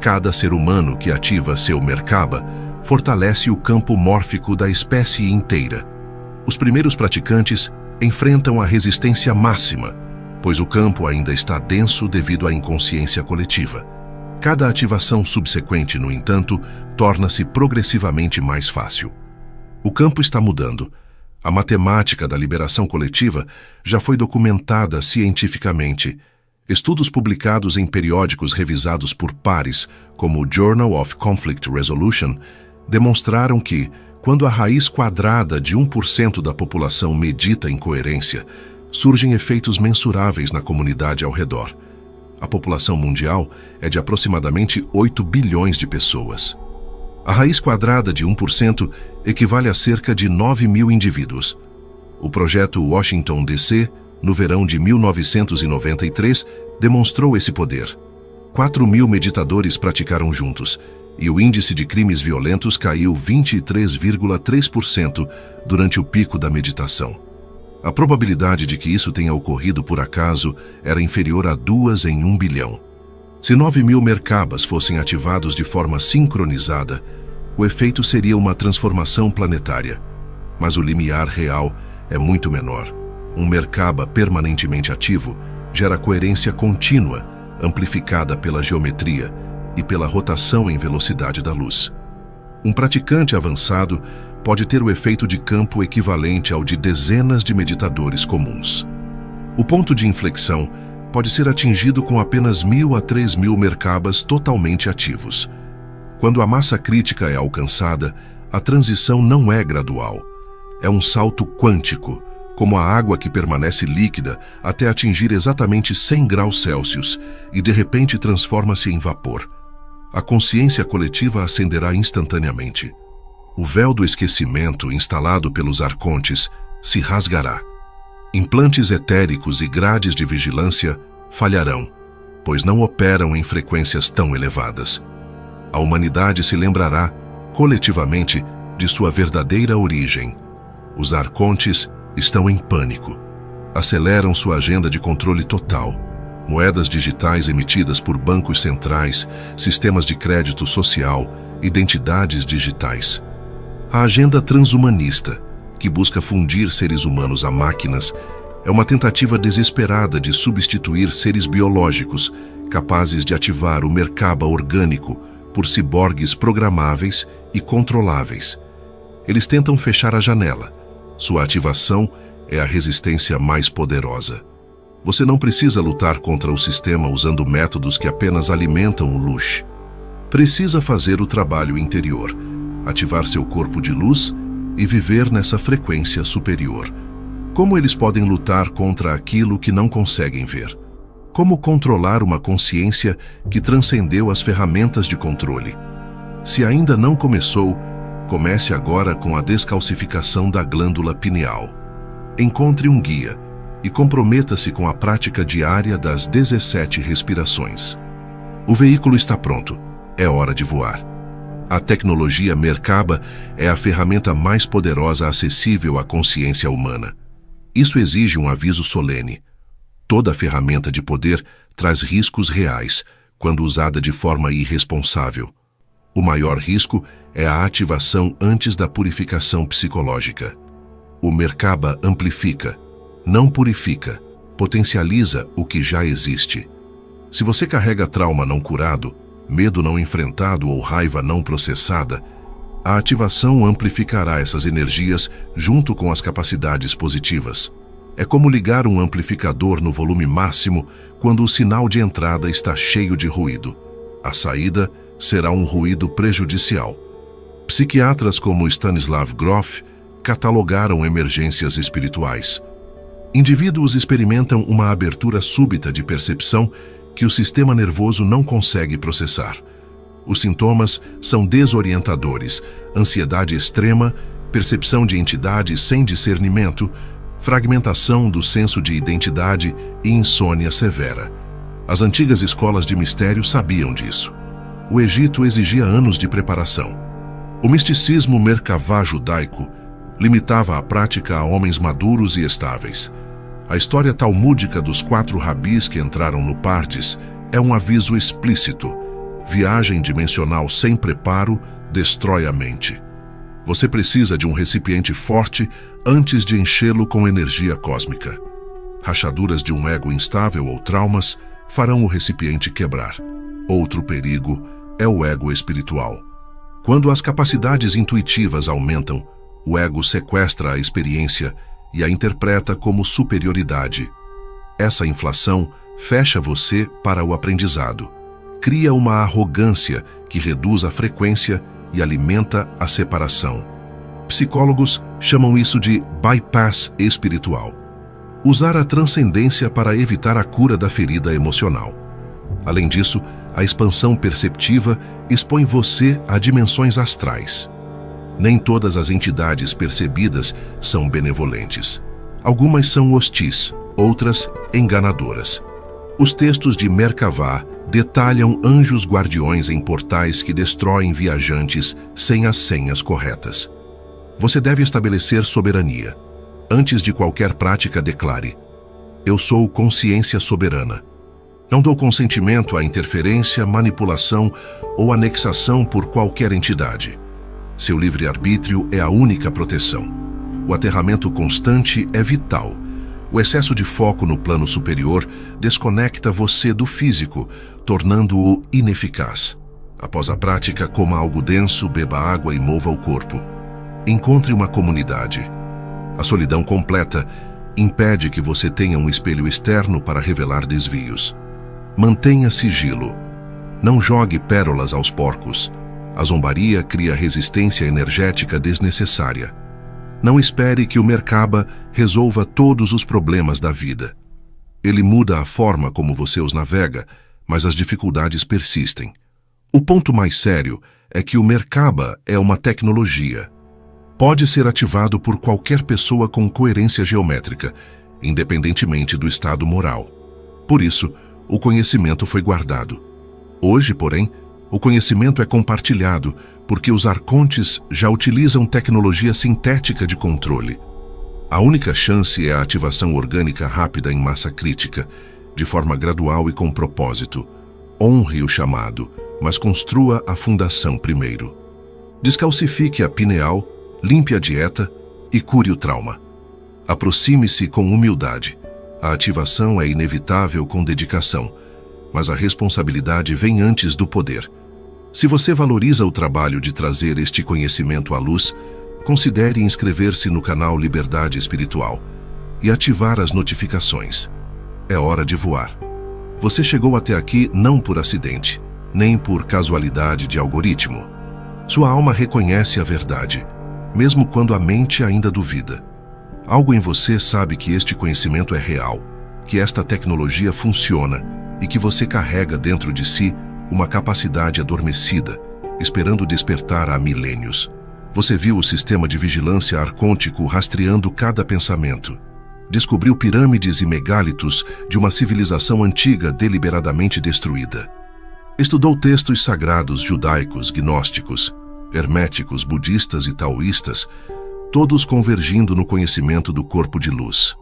Cada ser humano que ativa seu Merkaba fortalece o campo mórfico da espécie inteira. Os primeiros praticantes enfrentam a resistência máxima, pois o campo ainda está denso devido à inconsciência coletiva. Cada ativação subsequente, no entanto, torna-se progressivamente mais fácil. O campo está mudando. A matemática da liberação coletiva já foi documentada cientificamente. Estudos publicados em periódicos revisados por pares, como o Journal of Conflict Resolution, demonstraram que, quando a raiz quadrada de 1% da população medita em coerência, surgem efeitos mensuráveis na comunidade ao redor. A população mundial é de aproximadamente 8 bilhões de pessoas. A raiz quadrada de 1% equivale a cerca de 9.000 indivíduos. O projeto Washington DC, no verão de 1993, demonstrou esse poder. 4.000 meditadores praticaram juntos, e o índice de crimes violentos caiu 23,3% durante o pico da meditação. A probabilidade de que isso tenha ocorrido por acaso era inferior a 2 em 1 bilhão. Se 9.000 Merkabas fossem ativados de forma sincronizada, o efeito seria uma transformação planetária. Mas o limiar real é muito menor. Um Merkaba permanentemente ativo gera coerência contínua, amplificada pela geometria e pela rotação em velocidade da luz. Um praticante avançado pode ter o efeito de campo equivalente ao de dezenas de meditadores comuns. O ponto de inflexão pode ser atingido com apenas 1.000 a 3.000 Merkabas totalmente ativos. Quando a massa crítica é alcançada, a transição não é gradual. É um salto quântico, como a água que permanece líquida até atingir exatamente 100 graus Celsius e de repente transforma-se em vapor. A consciência coletiva ascenderá instantaneamente. O véu do esquecimento instalado pelos arcontes se rasgará. Implantes etéricos e grades de vigilância falharão, pois não operam em frequências tão elevadas. A humanidade se lembrará, coletivamente, de sua verdadeira origem. Os arcontes estão em pânico. Aceleram sua agenda de controle total. Moedas digitais emitidas por bancos centrais, sistemas de crédito social, identidades digitais. A agenda transhumanista, que busca fundir seres humanos a máquinas, é uma tentativa desesperada de substituir seres biológicos, capazes de ativar o Merkaba orgânico por ciborgues programáveis e controláveis. Eles tentam fechar a janela. Sua ativação é a resistência mais poderosa. Você não precisa lutar contra o sistema usando métodos que apenas alimentam o luxo. Precisa fazer o trabalho interior, ativar seu corpo de luz e viver nessa frequência superior. Como eles podem lutar contra aquilo que não conseguem ver? Como controlar uma consciência que transcendeu as ferramentas de controle? Se ainda não começou, comece agora com a descalcificação da glândula pineal. Encontre um guia e comprometa-se com a prática diária das 17 respirações. O veículo está pronto. É hora de voar. A tecnologia Merkaba é a ferramenta mais poderosa acessível à consciência humana. Isso exige um aviso solene. Toda ferramenta de poder traz riscos reais quando usada de forma irresponsável. O maior risco é a ativação antes da purificação psicológica. O Merkaba amplifica, não purifica, potencializa o que já existe. Se você carrega trauma não curado, medo não enfrentado ou raiva não processada, a ativação amplificará essas energias junto com as capacidades positivas. É como ligar um amplificador no volume máximo quando o sinal de entrada está cheio de ruído. A saída será um ruído prejudicial. Psiquiatras como Stanislav Grof catalogaram emergências espirituais. Indivíduos experimentam uma abertura súbita de percepção que o sistema nervoso não consegue processar. Os sintomas são desorientadores, ansiedade extrema, percepção de entidades sem discernimento, fragmentação do senso de identidade e insônia severa. As antigas escolas de mistério sabiam disso. O Egito exigia anos de preparação. O misticismo Merkavá judaico limitava a prática a homens maduros e estáveis. A história talmúdica dos 4 rabis que entraram no Pardes é um aviso explícito. Viagem dimensional sem preparo destrói a mente. Você precisa de um recipiente forte antes de enchê-lo com energia cósmica. Rachaduras de um ego instável ou traumas farão o recipiente quebrar. Outro perigo é o ego espiritual. Quando as capacidades intuitivas aumentam, o ego sequestra a experiência e a interpreta como superioridade. Essa inflação fecha você para o aprendizado. Cria uma arrogância que reduz a frequência e alimenta a separação. Psicólogos chamam isso de bypass espiritual. Usar a transcendência para evitar a cura da ferida emocional. Além disso, a expansão perceptiva expõe você a dimensões astrais. Nem todas as entidades percebidas são benevolentes. Algumas são hostis, outras enganadoras. Os textos de Merkavá detalham anjos guardiões em portais que destroem viajantes sem as senhas corretas. Você deve estabelecer soberania. Antes de qualquer prática, declare: eu sou consciência soberana. Não dou consentimento à interferência, manipulação ou anexação por qualquer entidade. Seu livre-arbítrio é a única proteção. O aterramento constante é vital. O excesso de foco no plano superior desconecta você do físico, tornando-o ineficaz. Após a prática, coma algo denso, beba água e mova o corpo. Encontre uma comunidade. A solidão completa impede que você tenha um espelho externo para revelar desvios. Mantenha sigilo. Não jogue pérolas aos porcos. A zombaria cria resistência energética desnecessária. Não espere que o Merkaba resolva todos os problemas da vida. Ele muda a forma como você os navega, mas as dificuldades persistem. O ponto mais sério é que o Merkaba é uma tecnologia. Pode ser ativado por qualquer pessoa com coerência geométrica, independentemente do estado moral. Por isso, o conhecimento foi guardado. Hoje, porém, o conhecimento é compartilhado porque os arcontes já utilizam tecnologia sintética de controle. A única chance é a ativação orgânica rápida em massa crítica, de forma gradual e com propósito. Honre o chamado, mas construa a fundação primeiro. Descalcifique a pineal, limpe a dieta e cure o trauma. Aproxime-se com humildade. A ativação é inevitável com dedicação, mas a responsabilidade vem antes do poder. Se você valoriza o trabalho de trazer este conhecimento à luz, considere inscrever-se no canal Liberdade Espiritual. e ativar as notificações. É hora de voar. Você chegou até aqui não por acidente, nem por casualidade de algoritmo. Sua alma reconhece a verdade, mesmo quando a mente ainda duvida. Algo em você sabe que este conhecimento é real, que esta tecnologia funciona e que você carrega dentro de si uma capacidade adormecida, esperando despertar há milênios. Você viu o sistema de vigilância arcôntico rastreando cada pensamento. Descobriu pirâmides e megálitos de uma civilização antiga deliberadamente destruída. Estudou textos sagrados judaicos, gnósticos, herméticos, budistas e taoístas, todos convergindo no conhecimento do corpo de luz.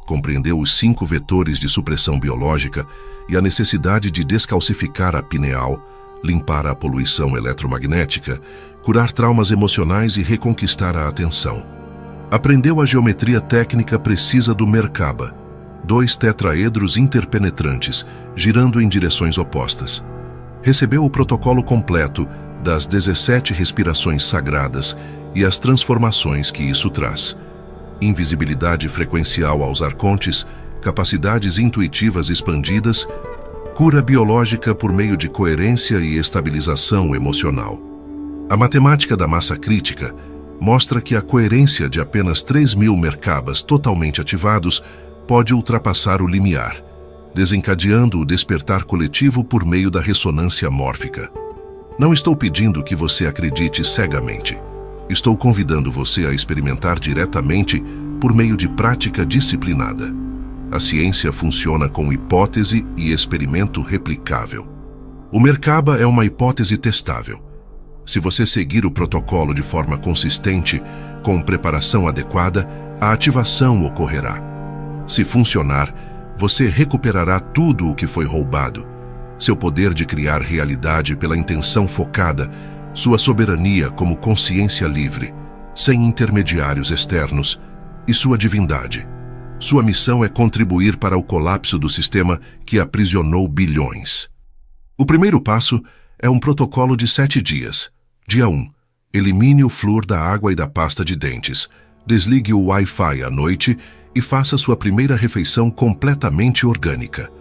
Compreendeu os 5 vetores de supressão biológica e a necessidade de descalcificar a pineal, limpar a poluição eletromagnética, curar traumas emocionais e reconquistar a atenção. Aprendeu a geometria técnica precisa do Merkaba, 2 tetraedros interpenetrantes, girando em direções opostas. Recebeu o protocolo completo das 17 respirações sagradas e as transformações que isso traz. Invisibilidade frequencial aos arcontes, capacidades intuitivas expandidas, cura biológica por meio de coerência e estabilização emocional. A matemática da massa crítica mostra que a coerência de apenas 3.000 Merkabas totalmente ativados pode ultrapassar o limiar, desencadeando o despertar coletivo por meio da ressonância mórfica. Não estou pedindo que você acredite cegamente. Estou convidando você a experimentar diretamente por meio de prática disciplinada. A ciência funciona com hipótese e experimento replicável. O Merkaba é uma hipótese testável. Se você seguir o protocolo de forma consistente, com preparação adequada, a ativação ocorrerá. Se funcionar, você recuperará tudo o que foi roubado. Seu poder de criar realidade pela intenção focada, sua soberania como consciência livre, sem intermediários externos, e sua divindade. Sua missão é contribuir para o colapso do sistema que aprisionou bilhões. O primeiro passo é um protocolo de 7 dias. Dia 1. Elimine o flúor da água e da pasta de dentes. Desligue o Wi-Fi à noite e faça sua primeira refeição completamente orgânica.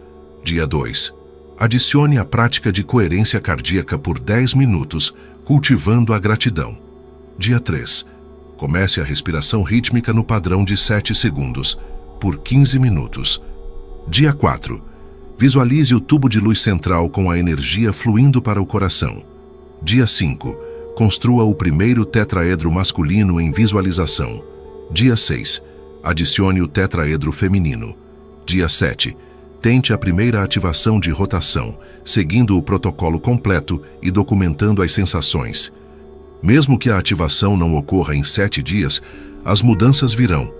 Dia 2. Adicione a prática de coerência cardíaca por 10 minutos, cultivando a gratidão. Dia 3. Comece a respiração rítmica no padrão de 7 segundos, por 15 minutos. Dia 4. Visualize o tubo de luz central com a energia fluindo para o coração. Dia 5. Construa o primeiro tetraedro masculino em visualização. Dia 6. Adicione o tetraedro feminino. Dia 7. Tente a primeira ativação de rotação, seguindo o protocolo completo e documentando as sensações. Mesmo que a ativação não ocorra em 7 dias, as mudanças virão.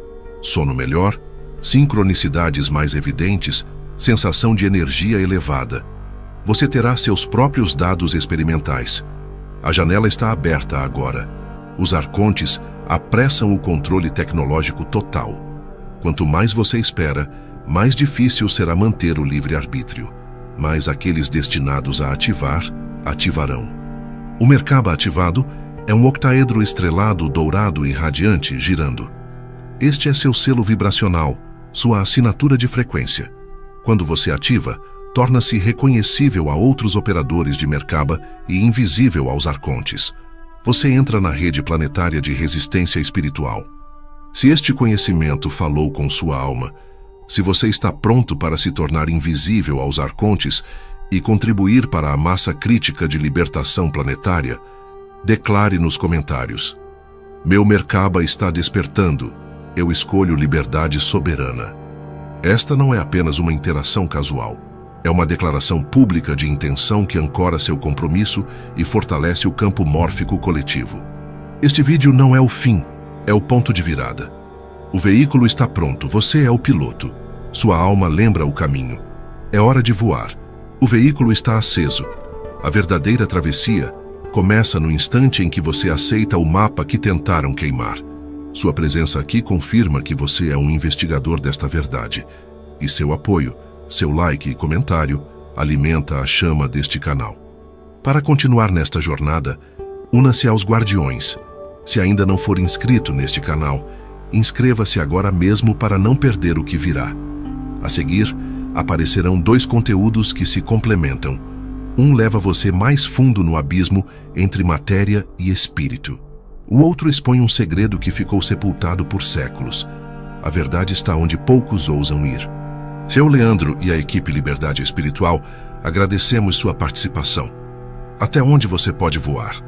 Sono melhor, sincronicidades mais evidentes, sensação de energia elevada. Você terá seus próprios dados experimentais. A janela está aberta agora. Os arcontes apressam o controle tecnológico total. Quanto mais você espera, mais difícil será manter o livre-arbítrio. Mas aqueles destinados a ativar, ativarão. O Merkaba ativado é um octaedro estrelado, dourado e radiante girando. Este é seu selo vibracional, sua assinatura de frequência. Quando você ativa, torna-se reconhecível a outros operadores de Merkaba e invisível aos arcontes. Você entra na rede planetária de resistência espiritual. Se este conhecimento falou com sua alma, se você está pronto para se tornar invisível aos arcontes e contribuir para a massa crítica de libertação planetária, declare nos comentários: meu Merkaba está despertando, eu escolho liberdade soberana. Esta não é apenas uma interação casual. É uma declaração pública de intenção que ancora seu compromisso e fortalece o campo mórfico coletivo. Este vídeo não é o fim, é o ponto de virada. O veículo está pronto, você é o piloto. Sua alma lembra o caminho. É hora de voar. O veículo está aceso. A verdadeira travessia começa no instante em que você aceita o mapa que tentaram queimar. Sua presença aqui confirma que você é um investigador desta verdade. E seu apoio, seu like e comentário alimenta a chama deste canal. Para continuar nesta jornada, una-se aos Guardiões. Se ainda não for inscrito neste canal, Inscreva-se agora mesmo para não perder o que virá. A seguir, aparecerão 2 conteúdos que se complementam. Um leva você mais fundo no abismo entre matéria e espírito. O outro expõe um segredo que ficou sepultado por séculos. A verdade está onde poucos ousam ir. Eu, Leandro, e a equipe Liberdade Espiritual agradecemos sua participação. Até onde você pode voar?